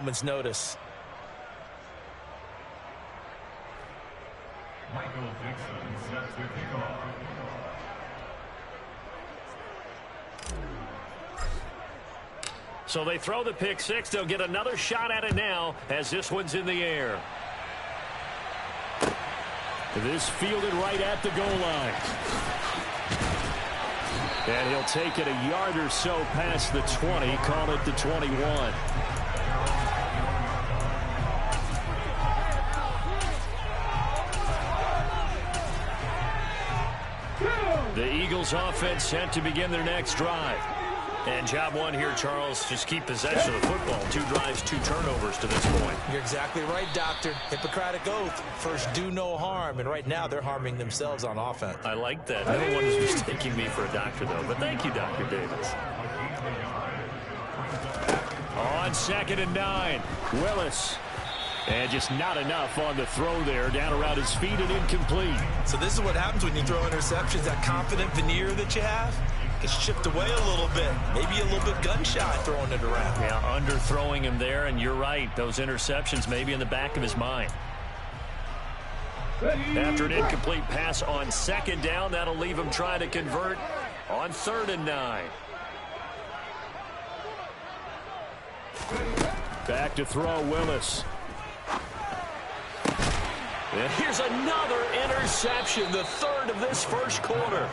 moment's notice. Michael Dixon sets the kickoff. So they throw the pick six. They'll get another shot at it now as this one's in the air. This fielded right at the goal line. And he'll take it a yard or so past the 20, call it the 21. The Eagles offense set to begin their next drive. And job one here, Charles, just keep possession of the football. 2 drives, 2 turnovers to this point. You're exactly right, Doctor. Hippocratic oath. First, do no harm. And right now, they're harming themselves on offense. I like that. Everyone is mistaking me for a doctor, though. But thank you, Dr. Davis. On 2nd and 9, Willis. And just not enough on the throw there. Down around his feet and incomplete. So this is what happens when you throw interceptions. That confident veneer that you have gets chipped away a little bit. Maybe a little bit gun-shy throwing it around. Yeah, underthrowing him there, and you're right. Those interceptions may be in the back of his mind. After an incomplete pass on 2nd down, that'll leave him trying to convert on 3rd and 9. Back to throw, Willis. And here's another interception, the 3rd of this first quarter.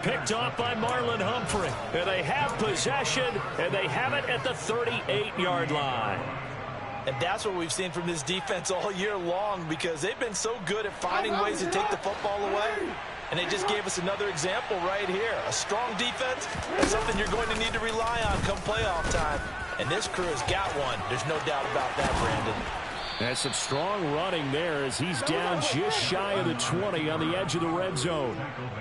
Picked off by Marlon Humphrey. And they have possession, and they have it at the 38-yard line. And that's what we've seen from this defense all year long, because they've been so good at finding ways to take the football away. And they just gave us another example right here. A strong defense is something you're going to need to rely on come playoff time. And this crew has got one. There's no doubt about that, Brandon. That's some strong running there as he's down just shy of the 20 on the edge of the red zone.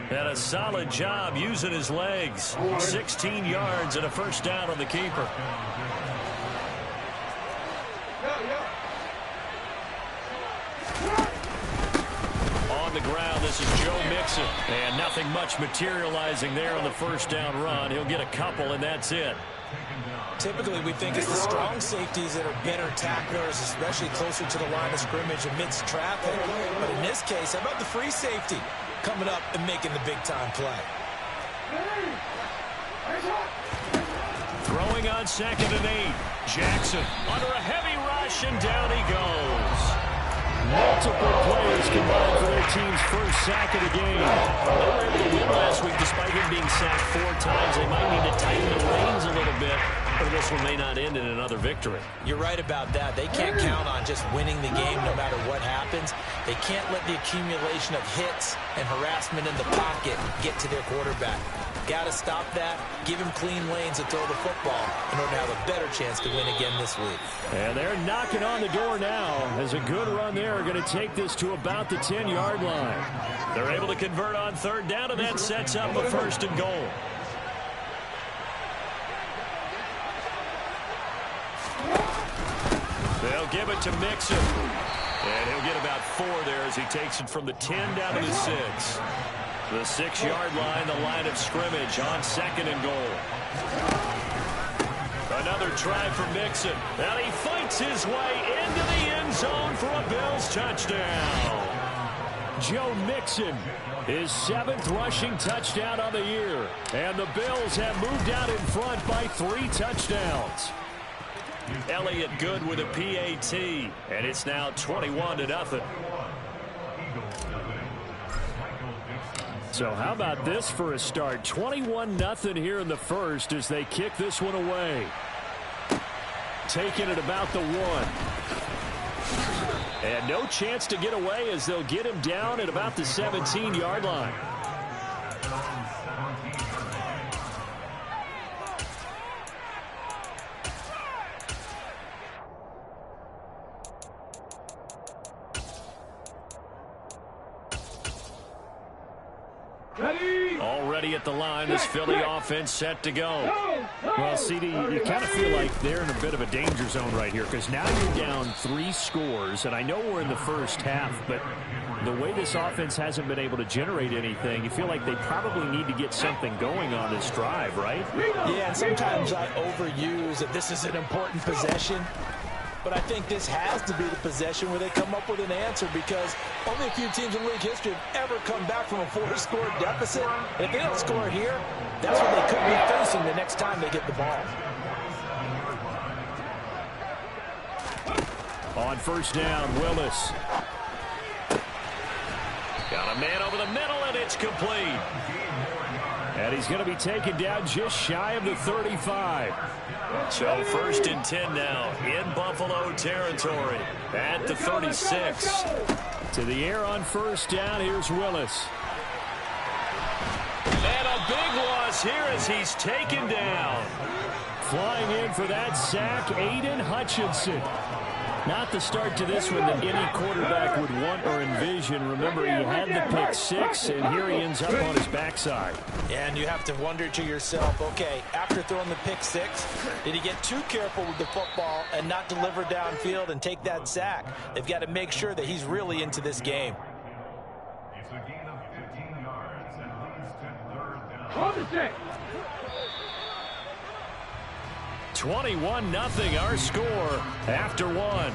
And a solid job using his legs. 16 yards and a first down on the keeper. On the ground, this is Joe Mixon. And nothing much materializing there on the first down run. He'll get a couple, and that's it. Typically, we think it's the strong safeties that are better tacklers, especially closer to the line of scrimmage amidst traffic. But in this case, how about the free safety coming up and making the big-time play? Throwing on 2nd and 8. Jackson under a heavy rush, and down he goes. Multiple players combined for their team's first sack of the game. They were able to win last week despite him being sacked 4 times. They might need to tighten the reins a little bit, or this one may not end in another victory. You're right about that. They can't count on just winning the game no matter what happens. They can't let the accumulation of hits and harassment in the pocket get to their quarterback. Got to stop that, give him clean lanes to throw the football in order to have a better chance to win again this week. And they're knocking on the door now as a good run there going to take this to about the 10-yard line. They're able to convert on 3rd down, and that sets up a 1st and goal. They'll give it to Mixon. And he'll get about 4 there as he takes it from the 10 down to the 6. The 6-yard line, the line of scrimmage on 2nd and goal. Another try for Mixon. And he fights his way into the end zone for a Bills touchdown. Joe Mixon, his 7th rushing touchdown on the year. And the Bills have moved out in front by 3 touchdowns. Elliott good with a PAT, and it's now 21-0. So how about this for a start? 21-0 here in the first as they kick this one away. Taking it about the 1. And no chance to get away as they'll get him down at about the 17-yard line. Already at the line, this Philly offense set to go. Well, CD, you kind of feel like they're in a bit of a danger zone right here because now you're down 3 scores, and I know we're in the first half, but the way this offense hasn't been able to generate anything, you feel like they probably need to get something going on this drive, right? Yeah, and sometimes I overuse that this is an important possession. but I think this has to be the possession where they come up with an answer, because only a few teams in league history have ever come back from a 4-score deficit. And if they don't score here, that's what they could be facing the next time they get the ball. On first down, Willis. Got a man over the middle, and it's complete. And he's going to be taken down just shy of the 35. So first and 10 now in Buffalo territory at the 36. To the air on first down, here's Willis. And a big loss here as he's taken down. Flying in for that sack, Aiden Hutchinson. Not the start to this one that any quarterback would want or envision. Remember, he had the pick six, and here he ends up on his backside. And you have to wonder to yourself, okay, after throwing the pick six, did he get too careful with the football and not deliver downfield and take that sack? They've got to make sure that he's really into this game. It's a gain of 15 yards and leads to third down. 21-0 our score after one.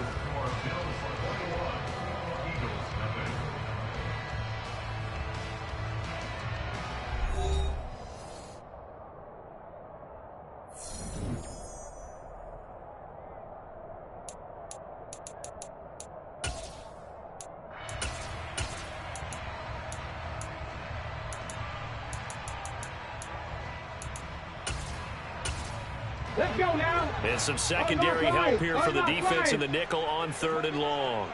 Let's go now. And some secondary help here for the defense in the nickel on third and long.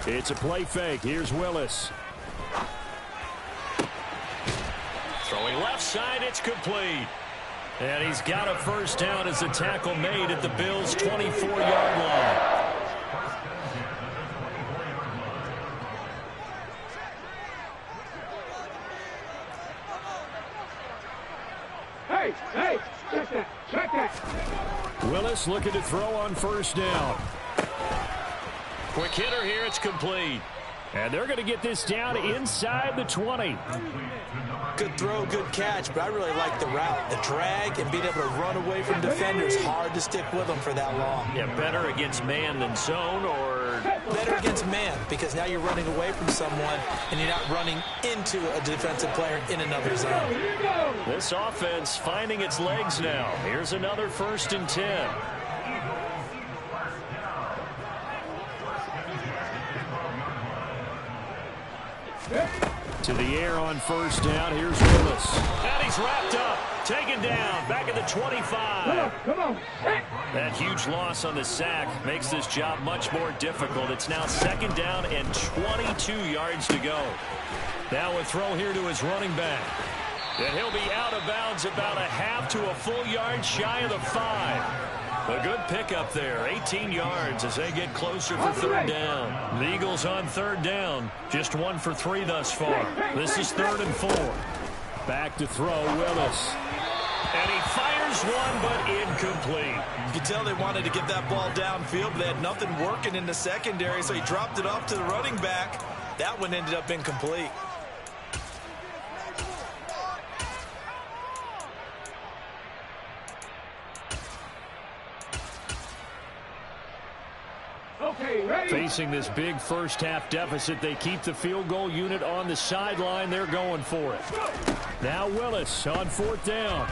It's a play fake. Here's Willis. Throwing left side, it's complete. And he's got a first down as the tackle made at the Bills' 24-yard line. Hey, check that. Willis looking to throw on first down. Quick hitter here, it's complete. And they're going to get this down inside the 20. Good throw, good catch, but I really like the route. The drag and being able to run away from defenders, hard to stick with them for that long. Yeah, better against man than zone, or better against man, because now you're running away from someone and you're not running into a defensive player in another zone. This offense finding its legs now. Here's another first and 10. To the air on first down. Here's Willis. And he's wrapped up. Taken down. Back at the 25. Come on. That huge loss on the sack makes this job much more difficult. It's now second down and 22 yards to go. Now a throw here to his running back. And he'll be out of bounds about a half to a full yard shy of the 5. A good pickup there, 18 yards as they get closer for third down. The Eagles on third down, just 1 for 3 thus far. This is 3rd and 4. Back to throw, Willis. And he fires one, but incomplete. You could tell they wanted to get that ball downfield, but they had nothing working in the secondary, so he dropped it off to the running back. That one ended up incomplete. Facing this big first-half deficit, they keep the field goal unit on the sideline. They're going for it. Now Willis on 4th down.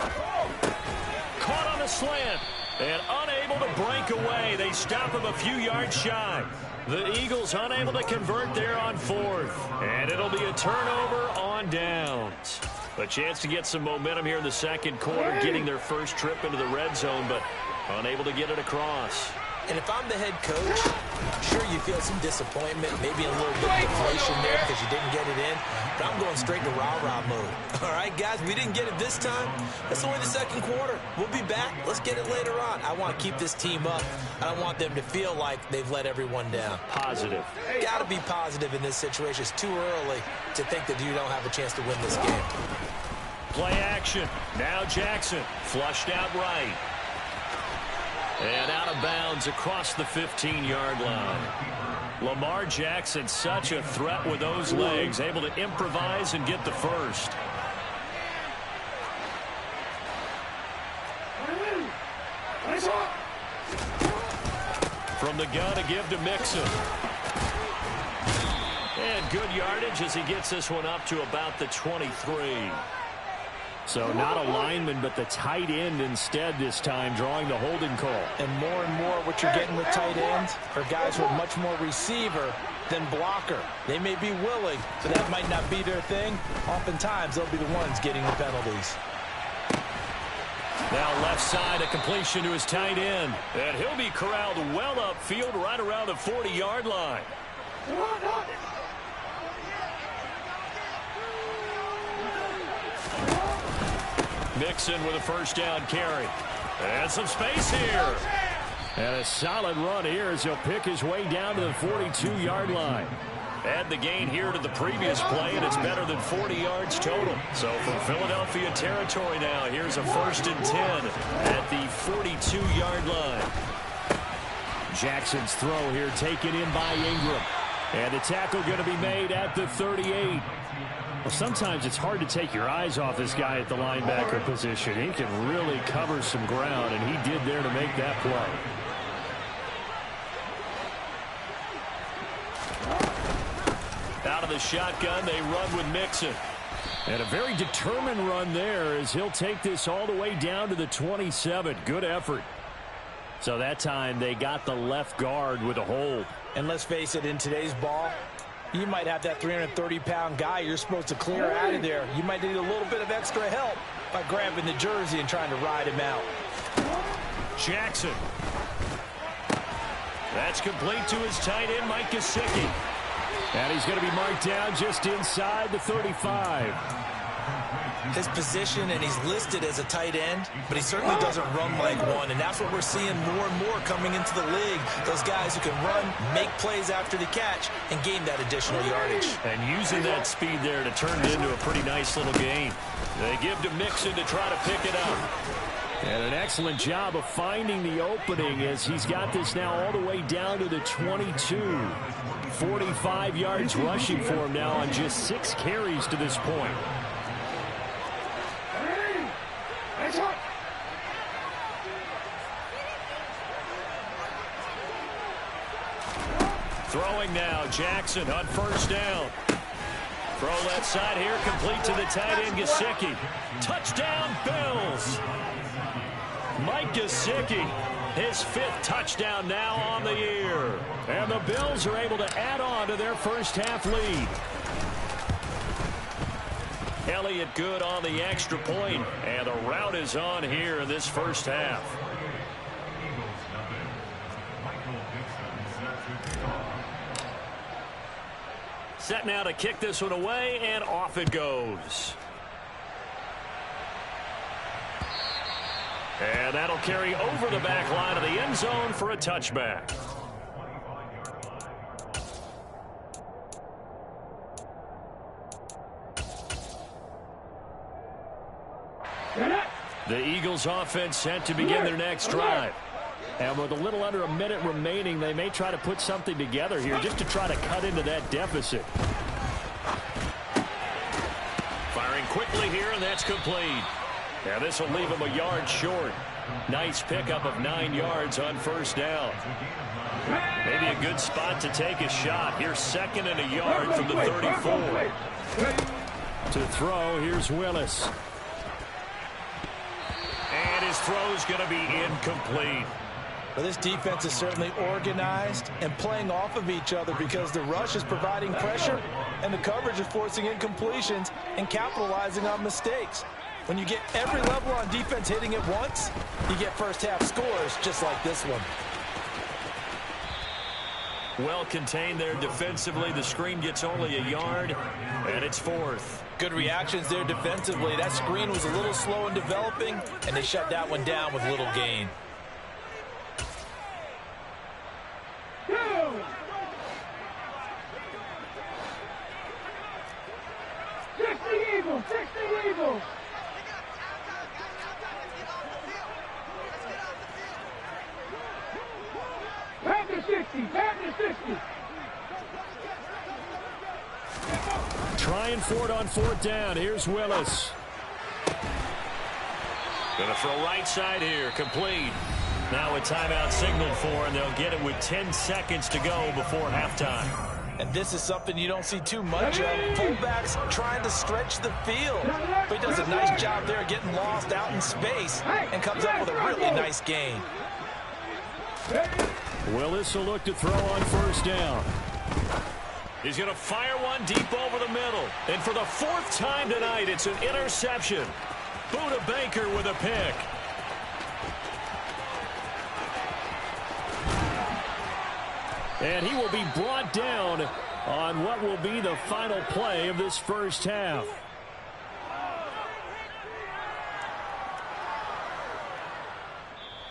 Caught on a slant and unable to break away. They stop him a few yards shy. The Eagles unable to convert there on 4th. And it'll be a turnover on downs. A chance to get some momentum here in the second quarter, getting their first trip into the red zone, but unable to get it across. And if I'm the head coach, sure you feel some disappointment, maybe a little bit of deflation there because you didn't get it in, but I'm going straight to rah-rah mode. All right, guys, we didn't get it this time. That's only the second quarter. We'll be back. Let's get it later on. I want to keep this team up. I don't want them to feel like they've let everyone down. Positive. Got to be positive in this situation. It's too early to think that you don't have a chance to win this game. Play action. Now Jackson flushed out right. And out of bounds across the 15-yard line. Lamar Jackson, such a threat with those legs, able to improvise and get the first. from the gun to give to Mixon. And good yardage as he gets this one up to about the 23. So not a lineman, but the tight end instead this time, drawing the holding call. And more what you're getting with tight ends are guys who are much more receiver than blocker. They may be willing, but that might not be their thing. Oftentimes, they'll be the ones getting the penalties. Now left side, a completion to his tight end. And he'll be corralled well upfield right around the 40-yard line. Mixon with a first down carry. And some space here. And a solid run here as he'll pick his way down to the 42-yard line. Add the gain here to the previous play, and it's better than 40 yards total. So from Philadelphia territory now, here's a 1st and 10 at the 42-yard line. Jackson's throw here taken in by Ingram. And the tackle going to be made at the 38. Well, sometimes it's hard to take your eyes off this guy at the linebacker position. He can really cover some ground, and he did there to make that play. Out of the shotgun, they run with Mixon. And a very determined run there as he'll take this all the way down to the 27. Good effort. So that time they got the left guard with a hold. And let's face it, in today's ball, you might have that 330-pound guy you're supposed to clear out of there. You might need a little bit of extra help by grabbing the jersey and trying to ride him out. Jackson. That's complete to his tight end, Mike Gesicki. And he's going to be marked down just inside the 35. His position, and he's listed as a tight end, but he certainly doesn't run like one, and that's what we're seeing more and more coming into the league. Those guys who can run, make plays after the catch, and gain that additional yardage. And using that speed there to turn it into a pretty nice little gain. They give to Mixon to try to pick it up. And an excellent job of finding the opening as he's got this now all the way down to the 22. 45 yards rushing for him now on just 6 carries to this point. Throwing now, Jackson on first down. Throw left side here, complete to the tight end, Gesicki. Touchdown, Bills. Mike Gesicki, his 5th touchdown now on the year. And the Bills are able to add on to their first half lead. Elliott good on the extra point, and the route is on here in this first half. Set now to kick this one away, and off it goes. And that'll carry over the back line of the end zone for a touchback. The Eagles offense set to begin their next drive. And with a little under a minute remaining, they may try to put something together here just to try to cut into that deficit. Firing quickly here, and that's complete. Now this will leave him a yard short. Nice pickup of 9 yards on first down. Maybe a good spot to take a shot. Here's 2nd and a yard from the 34. To throw, here's Willis. And his throw's going to be incomplete. Well, this defense is certainly organized and playing off of each other because the rush is providing pressure and the coverage is forcing incompletions and capitalizing on mistakes. When you get every level on defense hitting it once, you get first half scores just like this one. Well contained there defensively. The screen gets only a yard, and it's 4th. Good reactions there defensively. That screen was a little slow in developing, and they shut that one down with little gain. Eagles! Back to 60! Trying for it on 4th down. Here's Willis. Gonna throw right side here. Complete. Now a timeout signaled for, and they'll get it with 10 seconds to go before halftime. And this is something you don't see too much of. Fullbacks trying to stretch the field. But he does a nice job there getting lost out in space and comes up with a really nice gain. Willis will look to throw on first down. He's going to fire one deep over the middle. And for the 4th time tonight, it's an interception. Buda Baker with a pick. And he will be brought down on what will be the final play of this first half.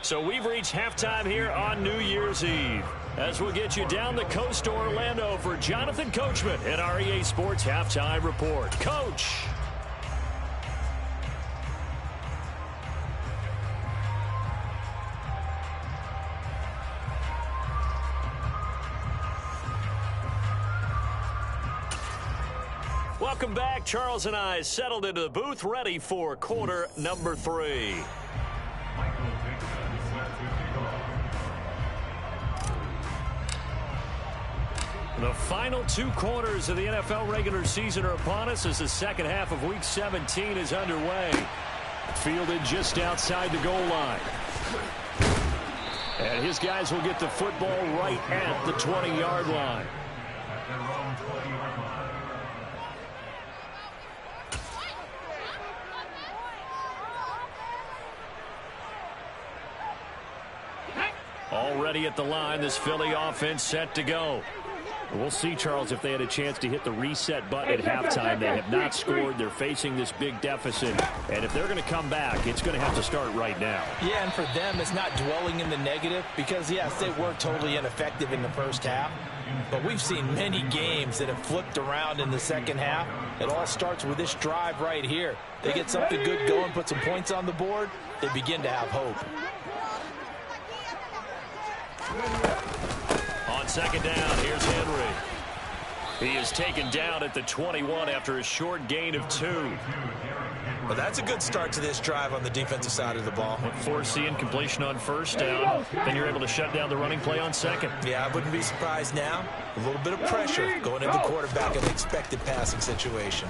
So we've reached halftime here on New Year's Eve. As we'll get you down the coast to Orlando for Jonathan Coachman at our EA Sports Halftime Report. Coach. Welcome back. Charles and I settled into the booth, ready for quarter number 3. The final 2 quarters of the NFL regular season are upon us as the second half of Week 17 is underway. Fielded just outside the goal line. And his guys will get the football right at the 20-yard line. Already at the line, this Philly offense set to go. We'll see, Charles, if they had a chance to hit the reset button at halftime. They have not scored. They're facing this big deficit. And if they're going to come back, it's going to have to start right now. Yeah, and for them, it's not dwelling in the negative because, yes, they were totally ineffective in the first half. But we've seen many games that have flipped around in the second half. It all starts with this drive right here. They get something good going, put some points on the board, they begin to have hope. On second down, here's Henry. He is taken down at the 21 after a short gain of 2. Well, that's a good start to this drive on the defensive side of the ball. Force the incompletion on first down. Then you're able to shut down the running play on second. Yeah, I wouldn't be surprised now. A little bit of pressure going into the quarterback in an expected passing situation.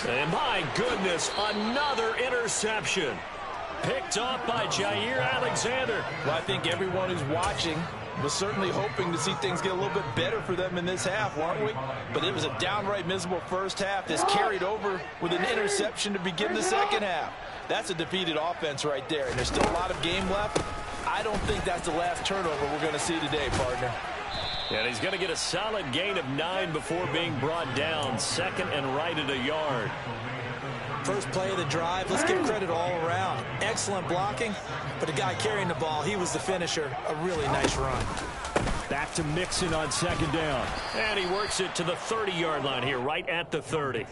And my goodness, another interception. Picked off by Jair Alexander. Well, I think everyone who's watching was certainly hoping to see things get a little bit better for them in this half, weren't we? But it was a downright miserable first half that's carried over with an interception to begin the second half. That's a defeated offense right there, and there's still a lot of game left. I don't think that's the last turnover we're going to see today, partner. And he's going to get a solid gain of 9 before being brought down. Second and right at a yard. First play of the drive, let's give credit all around. Excellent blocking, but the guy carrying the ball, he was the finisher. A really nice run. Back to Mixon on second down. And he works it to the 30-yard line here, right at the 30.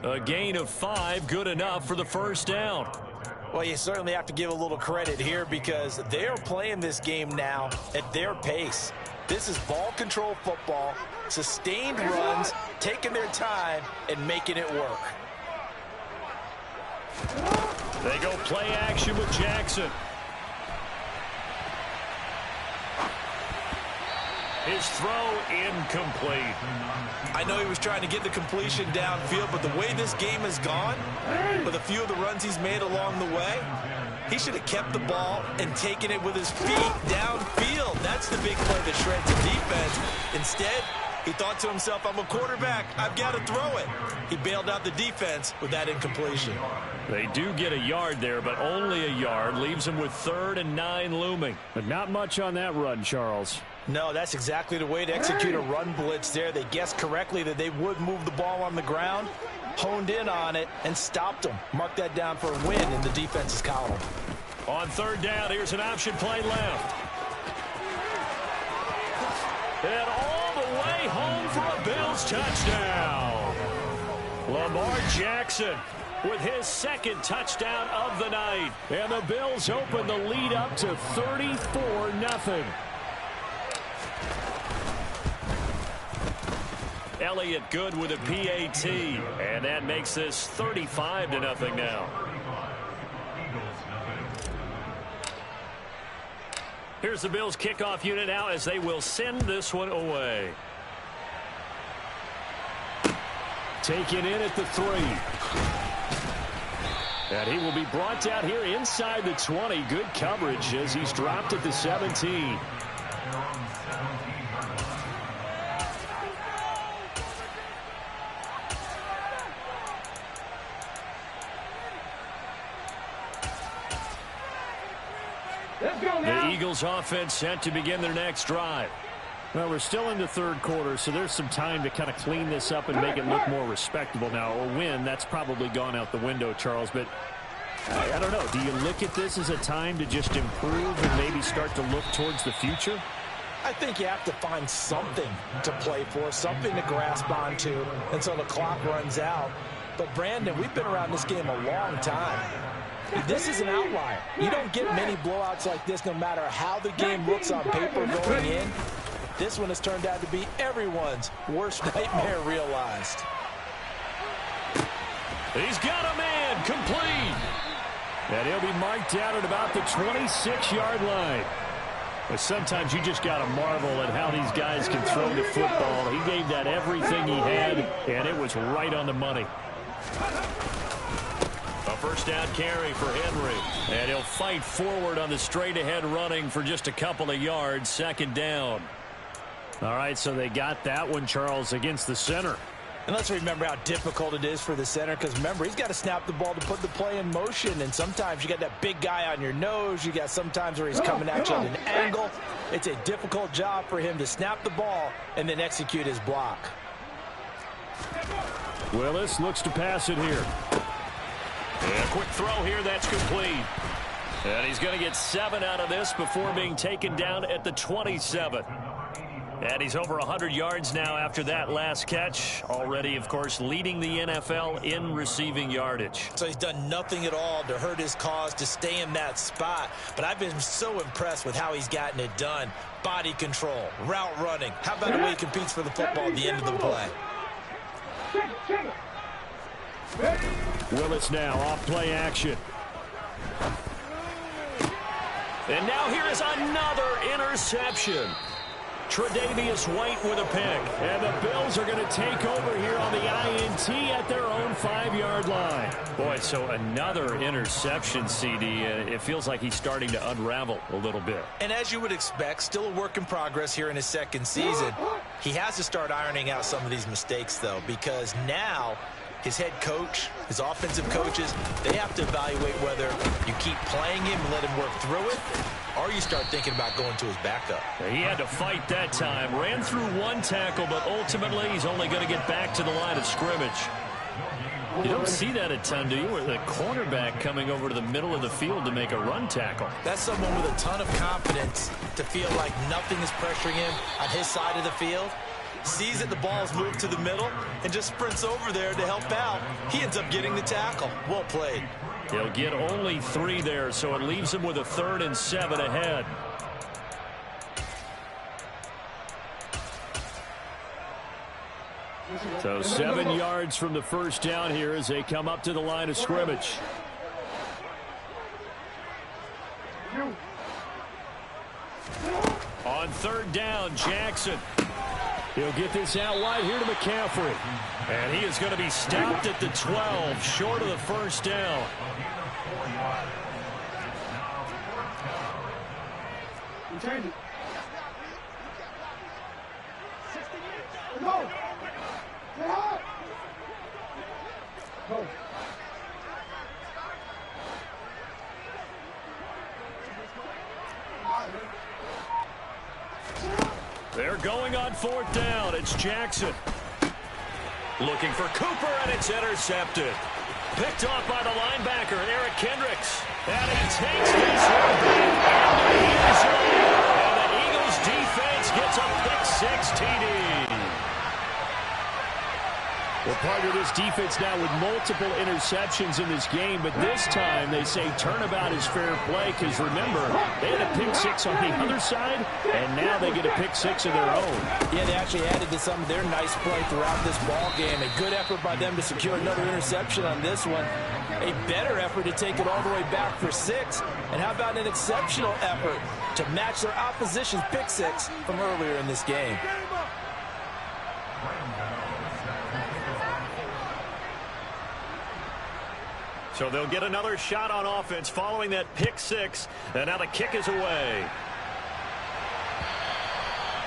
A gain of 5, good enough for the first down. Well, you certainly have to give a little credit here because they're playing this game now at their pace. This is ball control football, sustained runs, taking their time, and making it work. They go play action with Jackson. His throw incomplete. I know he was trying to get the completion downfield, but the way this game has gone, with a few of the runs he's made along the way, he should have kept the ball and taken it with his feet downfield. That's the big play that shreds the defense. Instead, he thought to himself, I'm a quarterback. I've got to throw it. He bailed out the defense with that incompletion. They do get a yard there, but only a yard. Leaves them with 3rd and 9 looming. But not much on that run, Charles. No, that's exactly the way to execute a run blitz there. They guessed correctly that they would move the ball on the ground, honed in on it, and stopped them. Mark that down for a win in the defense's column. On third down, here's an option play left. And all the way home for a Bills touchdown. Lamar Jackson with his second touchdown of the night. And the Bills open the lead up to 34-0. Elliott good with a PAT. And that makes this 35-0 now. Here's the Bills kickoff unit now as they will send this one away. Taken in at the 3. And he will be brought down here inside the 20. Good coverage as he's dropped at the 17. The Eagles offense set to begin their next drive. Well, we're still in the third quarter, so there's some time to kind of clean this up and make it look more respectable. Now, a win, that's probably gone out the window, Charles, but I don't know. Do you look at this as a time to just improve and maybe start to look towards the future? I think you have to find something to play for, something to grasp onto until the clock runs out. But, Brandon, we've been around this game a long time. This is an outlier. You don't get many blowouts like this no matter how the game looks on paper going in. This one has turned out to be everyone's worst nightmare realized. He's got a man complete. And he'll be marked down at about the 26-yard line. But sometimes you just got to marvel at how these guys can throw the football. He gave that everything he had, and it was right on the money. A first down carry for Henry. And he'll fight forward on the straight-ahead running for just a couple of yards. Second down. All right, so they got that one, Charles, against the center. And let's remember how difficult it is for the center, because remember, he's got to snap the ball to put the play in motion, and sometimes you got that big guy on your nose. You got sometimes where he's coming at you at an angle. It's a difficult job for him to snap the ball and then execute his block. Willis looks to pass it here. And a quick throw here, that's complete. And he's going to get 7 out of this before being taken down at the 27. And he's over 100 yards now after that last catch. Already, of course, leading the NFL in receiving yardage. So he's done nothing at all to hurt his cause to stay in that spot. But I've been so impressed with how he's gotten it done. Body control, route running. How about the way he competes for the football at the end of the play? Willis now off play action. And now here is another interception. Tre'Davious White with a pick. And the Bills are going to take over here on the INT at their own 5-yard line. Boy, so another interception, CD. It feels like he's starting to unravel a little bit. And as you would expect, still a work in progress here in his second season. He has to start ironing out some of these mistakes, though, because now his head coach, his offensive coaches, they have to evaluate whether you keep playing him and let him work through it, or you start thinking about going to his backup. He had to fight that time. Ran through one tackle, but ultimately he's only going to get back to the line of scrimmage. You don't see that a ton, do you? With a cornerback coming over to the middle of the field to make a run tackle. That's someone with a ton of confidence to feel like nothing is pressuring him on his side of the field. Sees that the ball's moved to the middle and just sprints over there to help out. He ends up getting the tackle. Well played. He'll get only 3 there, so it leaves him with a 3rd and 7 ahead. So 7 yards from the first down here as they come up to the line of scrimmage. On 3rd down, Jackson. He'll get this out wide here to McCaffrey. And he is going to be stopped at the 12, short of the first down. They're going on 4th down. It's Jackson. Looking for Cooper, and it's intercepted. Picked off by the linebacker, Eric Kendricks. And he takes this one back into the end zone. And the Eagles defense gets a pick-6 TD. Well, part of this defense now with multiple interceptions in this game, but this time they say turnabout is fair play because, remember, they had a pick-6 on the other side, and now they get a pick-6 of their own. Yeah, they actually added to some of their nice play throughout this ball game. A good effort by them to secure another interception on this one. A better effort to take it all the way back for 6. And how about an exceptional effort to match their opposition's pick 6 from earlier in this game? So they'll get another shot on offense following that pick 6. And now the kick is away.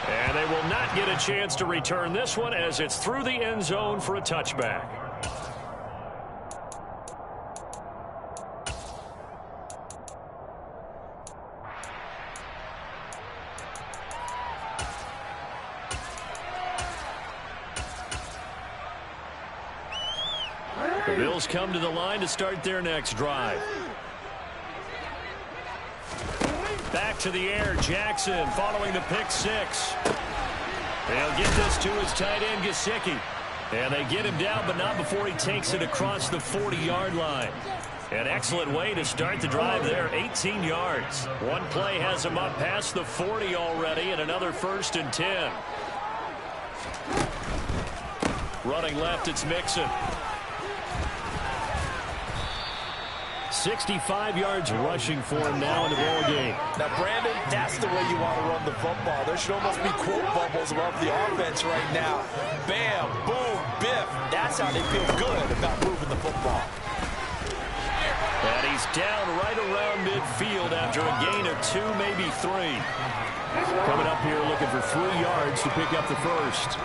And they will not get a chance to return this one as it's through the end zone for a touchback. The Bills come to the line to start their next drive. Back to the air, Jackson following the pick 6. They'll get this to his tight end, Gesicki. And they get him down, but not before he takes it across the 40-yard line. An excellent way to start the drive there, 18 yards. One play has him up past the 40 already, and another 1st and 10. Running left, it's Mixon. 65 yards rushing for him now in the ball game. Now, Brandon, that's the way you want to run the football. There should almost be quote bubbles above the offense right now. Bam, boom, biff. That's how they feel good about moving the football. And he's down right around midfield after a gain of 2, maybe 3. Coming up here looking for 3 yards to pick up the first.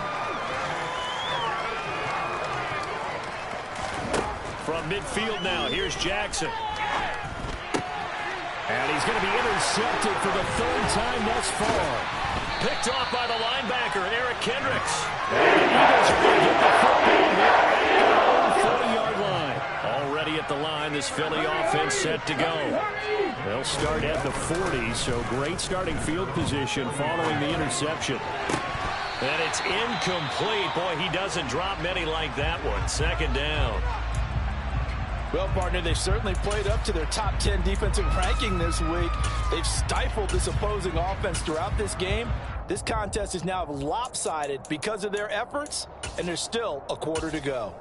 From midfield now, here's Jackson. And he's going to be intercepted for the 3rd time thus far. Picked off by the linebacker, Eric Kendricks. And the Eagles are going to get the football here at their own 40-yard line. Already at the line, this Philly offense set to go. They'll start at the 40, so great starting field position following the interception. And it's incomplete. Boy, he doesn't drop many like that one. 2nd down. Well, partner, they've certainly played up to their top 10 defensive ranking this week. They've stifled this opposing offense throughout this game. This contest is now lopsided because of their efforts, and there's still a quarter to go.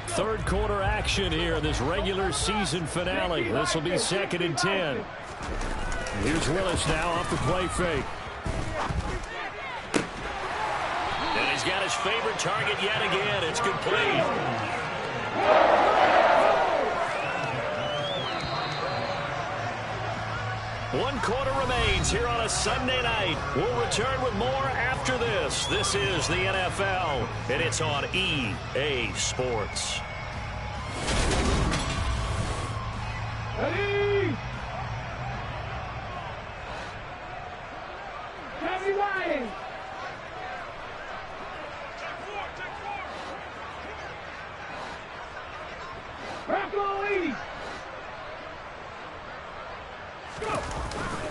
3rd quarter action here in this regular season finale. This will be 2nd and 10. Here's Willis now off the play fake. And he's got his favorite target yet again. It's complete. 1 quarter remains here on a Sunday night. We'll return with more after this. This is the NFL, and it's on EA Sports. Ready? Happy riding.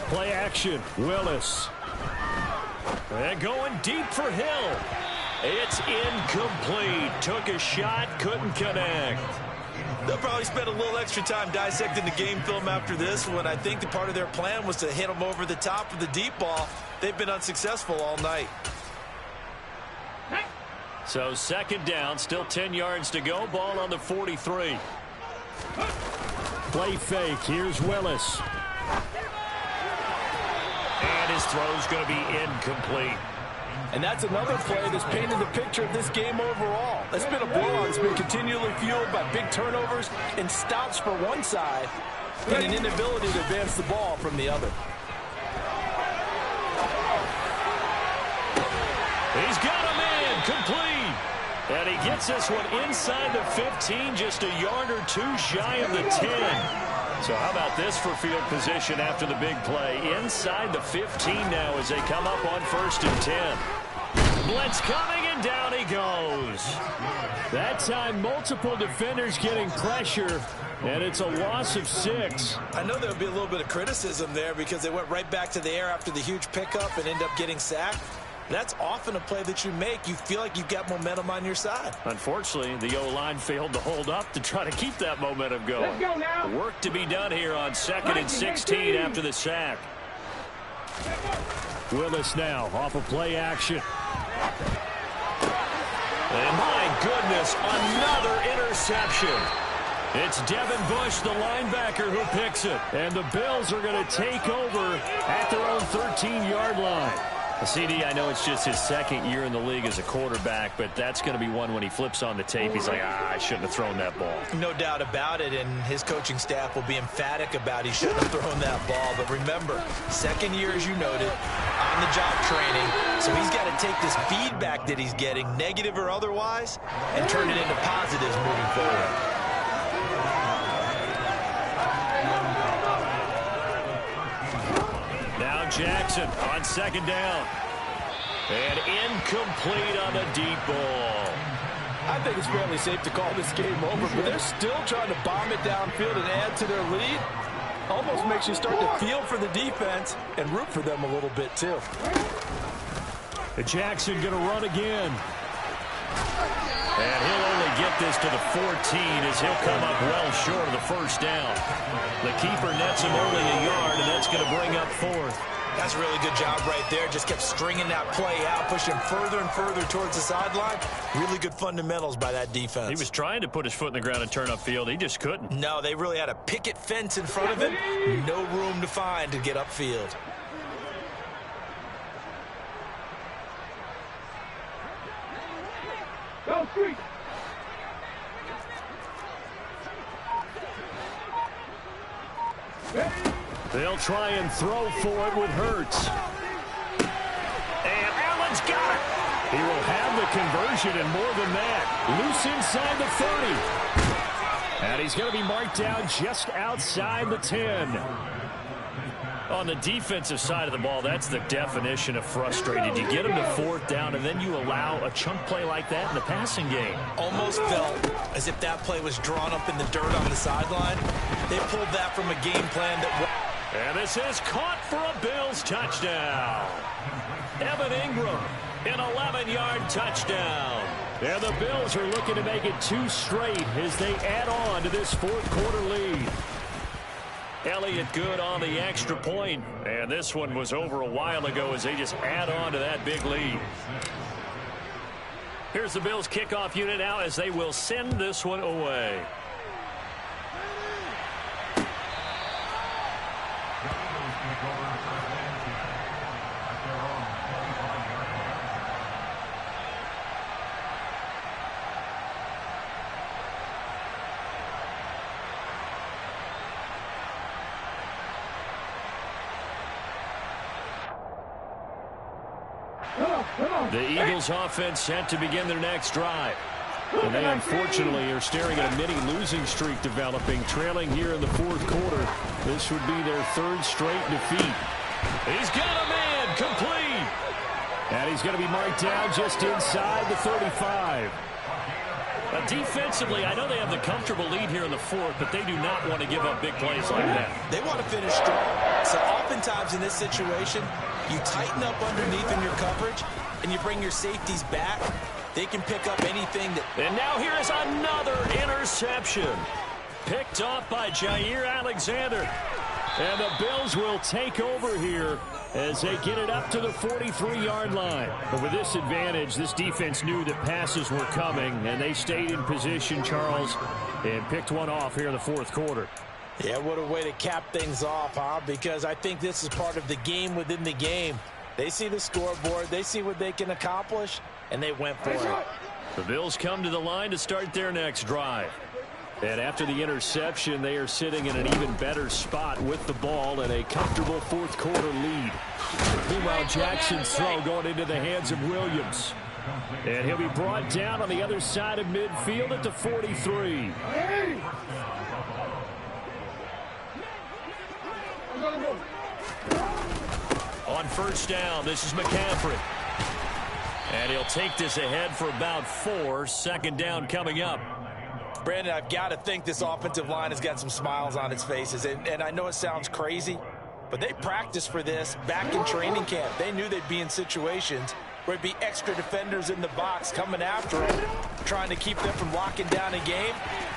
Play action, Willis. And going deep for Hill. It's incomplete. Took a shot, couldn't connect. They'll probably spend a little extra time dissecting the game film after this one. I think the part of their plan was to hit them over the top of the deep ball. They've been unsuccessful all night. So 2nd down, still 10 yards to go. Ball on the 43. Play fake. Here's Willis. And his throw's going to be incomplete. And that's another play that's painted the picture of this game overall. It's been a blowout. It's been continually fueled by big turnovers and stops for one side and an inability to advance the ball from the other. He's got him in. Complete. And he gets this one inside the 15, just a yard or 2 shy of the 10. So how about this for field position after the big play? Inside the 15 now as they come up on 1st and 10. Blitz coming, and down he goes. That time, multiple defenders getting pressure, and it's a loss of 6. I know there'll be a little bit of criticism there because they went right back to the air after the huge pickup and end up getting sacked. That's often a play that you make. You feel like you've got momentum on your side. Unfortunately, the O-line failed to hold up to try to keep that momentum going. Let's go now. Work to be done here on 2nd and 16 after the sack. Willis now off of play action. And my goodness, another interception. It's Devin Bush, the linebacker, who picks it. And the Bills are going to take over at their own 13-yard line. CD, I know it's just his second year in the league as a quarterback, but that's going to be one when he flips on the tape. He's like, I shouldn't have thrown that ball. No doubt about it, and his coaching staff will be emphatic about he shouldn't have thrown that ball. But remember, second year, as you noted, on-the-job training, so he's got to take this feedback that he's getting, negative or otherwise, and turn it into positives moving forward. Jackson on second down. And incomplete on the deep ball. I think it's fairly safe to call this game over, but they're still trying to bomb it downfield and add to their lead. Almost makes you start to feel for the defense and root for them a little bit, too. Jackson going to run again. And he'll only get this to the 14 as he'll come up well short of the first down. The keeper nets him only a yard, and that's going to bring up fourth. That's a really good job right there. Just kept stringing that play out, pushing further and further towards the sideline. Really good fundamentals by that defense. He was trying to put his foot in the ground and turn upfield. He just couldn't. No, they really had a picket fence in front of him. No room to find to get upfield. Go street. They'll try and throw for it with Hurts. And Allen's got it. He will have the conversion and more than that. Loose inside the 30. And he's going to be marked down just outside the 10. On the defensive side of the ball, that's the definition of frustrated. You get them to fourth down, and then you allow a chunk play like that in the passing game. Almost felt as if that play was drawn up in the dirt on the sideline. They pulled that from a game plan that... And this is caught for a Bills touchdown. Evan Ingram, an 11-yard touchdown. And the Bills are looking to make it 2 straight as they add on to this fourth quarter lead. Elliott good on the extra point, and this one was over a while ago as they just add on to that big lead. Here's the Bills kickoff unit now as they will send this one away. The Eagles offense set to begin their next drive. And they unfortunately are staring at a mini losing streak developing, trailing here in the fourth quarter. This would be their 3rd straight defeat. He's got a man complete. And he's going to be marked down just inside the 35. Defensively, I know they have the comfortable lead here in the fourth, but they do not want to give up big plays like that. They want to finish strong. So oftentimes in this situation, you tighten up underneath in your coverage, and you bring your safeties back. They can pick up anything that... And now here is another interception. Picked off by Jair Alexander. And the Bills will take over here as they get it up to the 43-yard line. But with this advantage, this defense knew that passes were coming, and they stayed in position, Charles, and picked one off here in the fourth quarter. Yeah, what a way to cap things off, huh? Because I think this is part of the game within the game. They see the scoreboard, they see what they can accomplish, and they went for it. The Bills come to the line to start their next drive. And after the interception, they are sitting in an even better spot with the ball and a comfortable fourth quarter lead. Meanwhile, Jackson's throw going into the hands of Williams. And he'll be brought down on the other side of midfield at the 43. On first down, this is McCaffrey. And he'll take this ahead for about 4. Second down coming up. Brandon, I've got to think this offensive line has got some smiles on its faces. And I know it sounds crazy, but they practiced for this back in training camp. They knew they'd be in situations where it'd be extra defenders in the box coming after them, trying to keep them from locking down a game.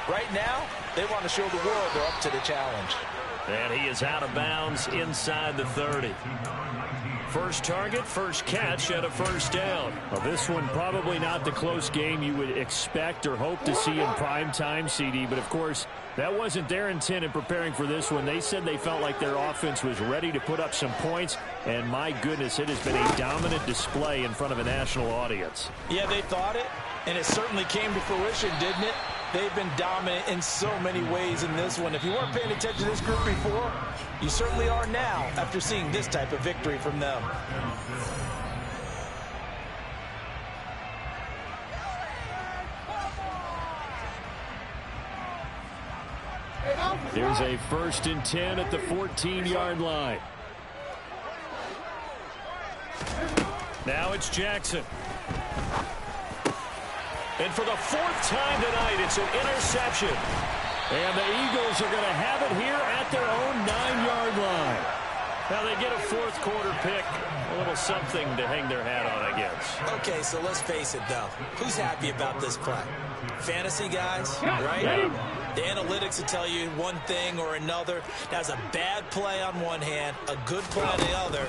Right now, they want to show the world they're up to the challenge. And he is out of bounds inside the 30. First target, first catch, and a first down. Well, this one probably not the close game you would expect or hope to see in prime time, CD. But, of course, that wasn't their intent in preparing for this one. They said they felt like their offense was ready to put up some points. And, my goodness, it has been a dominant display in front of a national audience. Yeah, they thought it, and it certainly came to fruition, didn't it? They've been dominant in so many ways in this one. If you weren't paying attention to this group before, you certainly are now after seeing this type of victory from them. Here's a 1st and 10 at the 14-yard line. Now it's Jackson. And for the 4th time tonight, it's an interception. And the Eagles are going to have it here at their own 9-yard line. Now they get a 4th quarter pick. A little something to hang their hat on, I guess. Okay, so let's face it, though. Who's happy about this play? Fantasy guys, right? Yeah. The analytics will tell you one thing or another. That's a bad play on one hand, a good play on the other.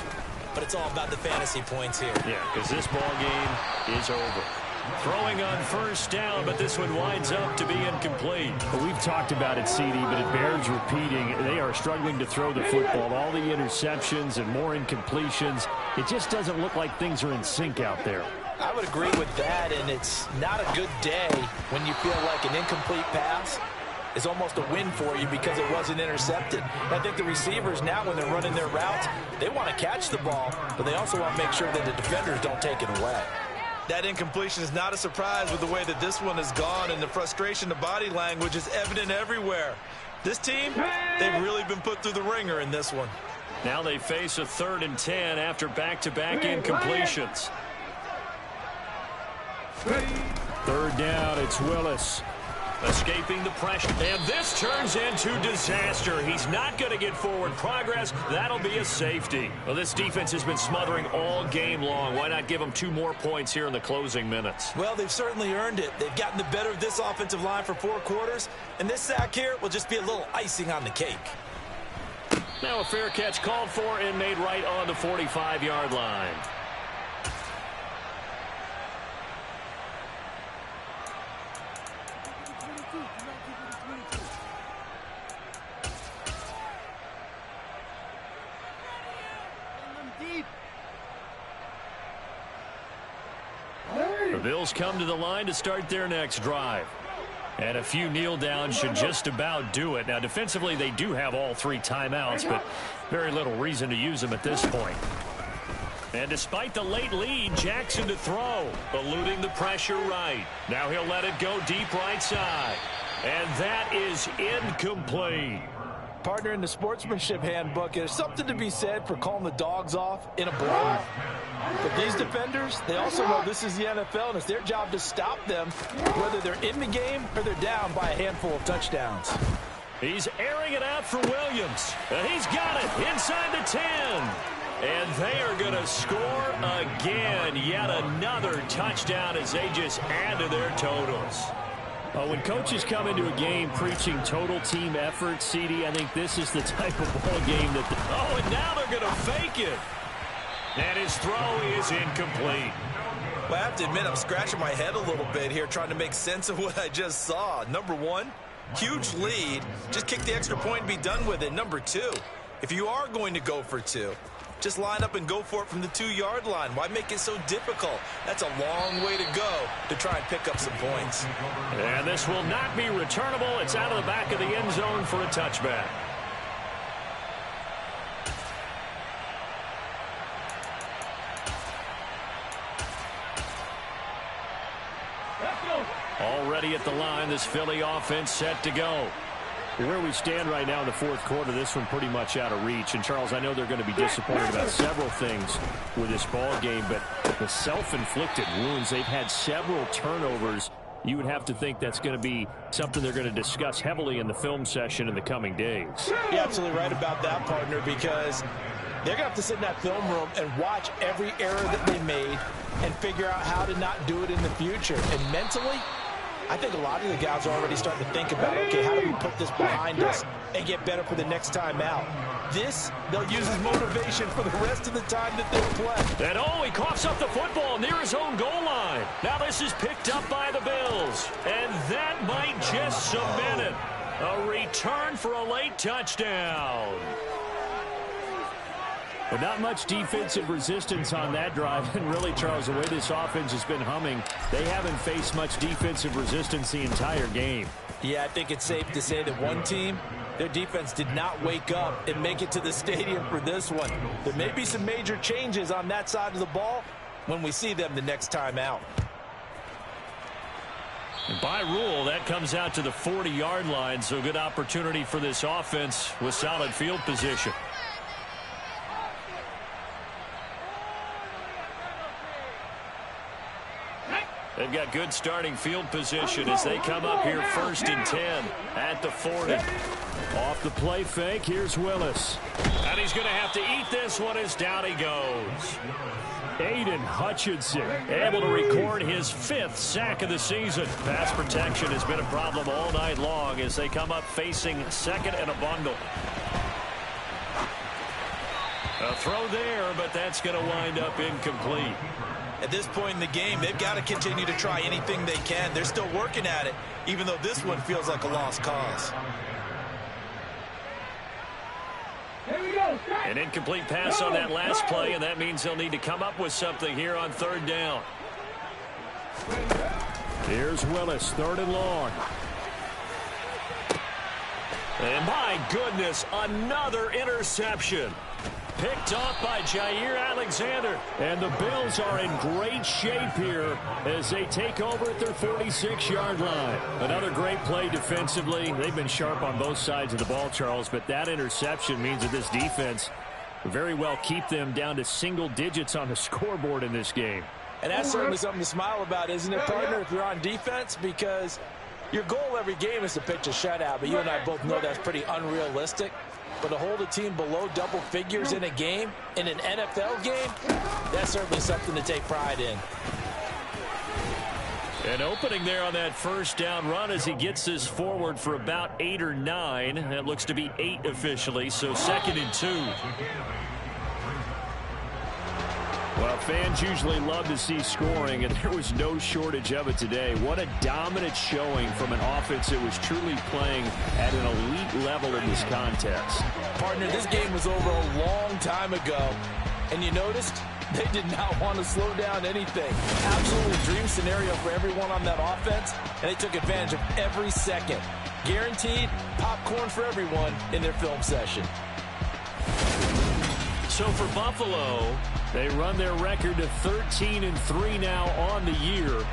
But it's all about the fantasy points here. Yeah, because this ball game is over. Throwing on 1st down, but this one winds up to be incomplete. Well, we've talked about it, CD, but it bears repeating. They are struggling to throw the football. All the interceptions and more incompletions. It just doesn't look like things are in sync out there. I would agree with that, and it's not a good day when you feel like an incomplete pass is almost a win for you because it wasn't intercepted. I think the receivers now, when they're running their routes, they want to catch the ball, but they also want to make sure that the defenders don't take it away. That incompletion is not a surprise with the way that this one has gone, and the frustration, the body language is evident everywhere. This team, they've really been put through the ringer in this one. Now they face a 3rd and 10 after back-to-back incompletions. 3rd down, it's Willis. Escaping the pressure. And this turns into disaster. He's not going to get forward progress. That'll be a safety. Well, this defense has been smothering all game long. Why not give them 2 more points here in the closing minutes? Well, they've certainly earned it. They've gotten the better of this offensive line for 4 quarters. And this sack here will just be a little icing on the cake. Now a fair catch called for and made right on the 45-yard line. The Bills come to the line to start their next drive. And a few kneel downs should just about do it. Now, defensively, they do have all 3 timeouts, but very little reason to use them at this point. And despite the late lead, Jackson to throw, eluding the pressure right. Now he'll let it go deep right side. And that is incomplete. Partner, in the sportsmanship handbook, there's something to be said for calling the dogs off in a brawl. But these defenders, they also know this is the NFL, and it's their job to stop them, whether they're in the game or they're down by a handful of touchdowns. He's airing it out for Williams. And he's got it inside the 10. And they are going to score again. Yet another touchdown as they just add to their totals. When coaches come into a game preaching total team effort, CD, I think this is the type of ball game that... Oh, and now they're going to fake it. And his throw is incomplete. Well, I have to admit, I'm scratching my head a little bit here trying to make sense of what I just saw. Number 1, huge lead. Just kick the extra point and be done with it. Number 2, if you are going to go for 2, just line up and go for it from the 2-yard line. Why make it so difficult? That's a long way to go to try and pick up some points. And this will not be returnable. It's out of the back of the end zone for a touchback. Already at the line, this Philly offense set to go. Where we stand right now in the 4th quarter, this one pretty much out of reach. And, Charles, I know they're going to be disappointed about several things with this ball game, but the self-inflicted wounds, they've had several turnovers. You would have to think that's going to be something they're going to discuss heavily in the film session in the coming days. You're absolutely right about that, partner, because they're going to have to sit in that film room and watch every error that they made and figure out how to not do it in the future. And mentally, I think a lot of the guys are already starting to think about, okay, how do we put this behind us and get better for the next time out? This, they'll use as motivation for the rest of the time that they'll play. And he coughs up the football near his own goal line. Now this is picked up by the Bills. And that might just cement it. A return for a late touchdown. But not much defensive resistance on that drive. And really, Charles, the way this offense has been humming, they haven't faced much defensive resistance the entire game. Yeah, I think it's safe to say that one team, their defense did not wake up and make it to the stadium for this one. There may be some major changes on that side of the ball when we see them the next time out. And by rule, that comes out to the 40-yard line, so good opportunity for this offense with solid field position. They've got good starting field position as they come up here 1st and 10 at the 40. Off the play fake, here's Willis. And he's going to have to eat this one as down he goes. Aiden Hutchinson Able to record his 5th sack of the season. Pass protection has been a problem all night long as they come up facing 2nd and a bundle. A throw there, but that's going to wind up incomplete. At this point in the game, they've got to continue to try anything they can. They're still working at it, even though this one feels like a lost cause. An incomplete pass on that last play, and that means they'll need to come up with something here on 3rd down. Here's Willis, 3rd and long. And my goodness, another interception. Picked off by Jair Alexander. And the Bills are in great shape here as they take over at their 46-yard line. Another great play defensively. They've been sharp on both sides of the ball, Charles, but that interception means that this defense very well keep them down to single digits on the scoreboard in this game. And that's certainly something to smile about, isn't it, partner, if you're on defense? Because your goal every game is to pitch a shutout, but you and I both know that's pretty unrealistic. But to hold a team below double figures in a game, in an NFL game, that's certainly something to take pride in. An opening there on that 1st down run as he gets this forward for about 8 or 9. That looks to be 8 officially, so 2nd and 2. Well, fans usually love to see scoring, and there was no shortage of it today. What a dominant showing from an offense that was truly playing at an elite level in this contest. Partner, this game was over a long time ago, and you noticed they did not want to slow down anything. Absolutely dream scenario for everyone on that offense, and they took advantage of every second. Guaranteed popcorn for everyone in their film session. So for Buffalo, they run their record to 13-3 now on the year.